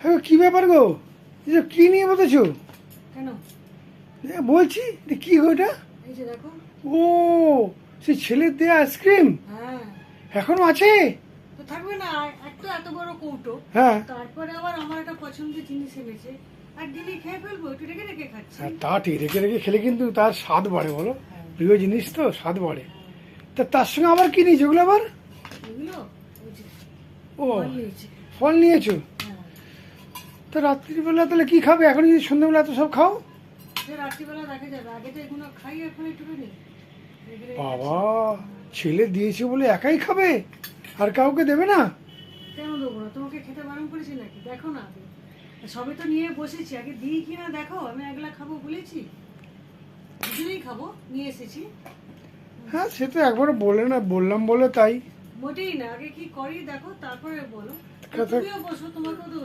হ্যাঁ, কি ব্যাপার গো? এসব কি নিয়ে বসেছো? কেন? বলছি কি গো এটা? এই যে দেখো। ও, সেই ছেলের দেয়া আইসক্রিম হ্যাঁ, এখনো আছে? তো থাকবে না। একটা এত বড় কৌটো, হ্যাঁ। তারপরে আবার আমার একটা পছন্দের জিনিস এনেছে, একদিনই খেয়ে ফেলবো, একটু রেখে রেখে খাচ্ছি। হ্যাঁ, তা ঠিক, রেখে রেখে খেলে কিন্তু তার স্বাদ বাড়ে, বলো? হ্যাঁ। প্রিয় জিনিস তো, স্বাদ বাড়ে। তা তার সঙ্গে আবার কি নিয়েছো ওগুলো আবার? এগুলো ওই যে ও, ফল নিয়েছে। ফল নিয়েছো? হ্যাঁ, তো রাত্রিবেলা তাহলে কি খাবে এখন, যদি সন্ধ্যাবেলা এত সব খাও? সে রাত্রিবেলা দেখা যাবে, আগে তো এগুলো খাই, এখন একটুখানি রেখে রেখে বাবা, খাচ্ছি। ছেলে দিয়েছে বলে একাই খাবে, আর কাউকে দেবে না? কেন দেবো না? তোমাকে খেতে বারণ করেছি নাকি? দেখো না আগে, সবে তো নিয়ে বসেছি, আগে দিই কিনা দেখো। আমি একলা খাবো বলেছি? দুজনেই খাবো, নিয়ে এসেছি। হ্যাঁ, সে তো একবারও বলে না, বললাম বলে তাই। মোটেই না, আগে কি করি দেখো, তারপরে বলো। কথা- তুমিও বসো, তোমাকেও তো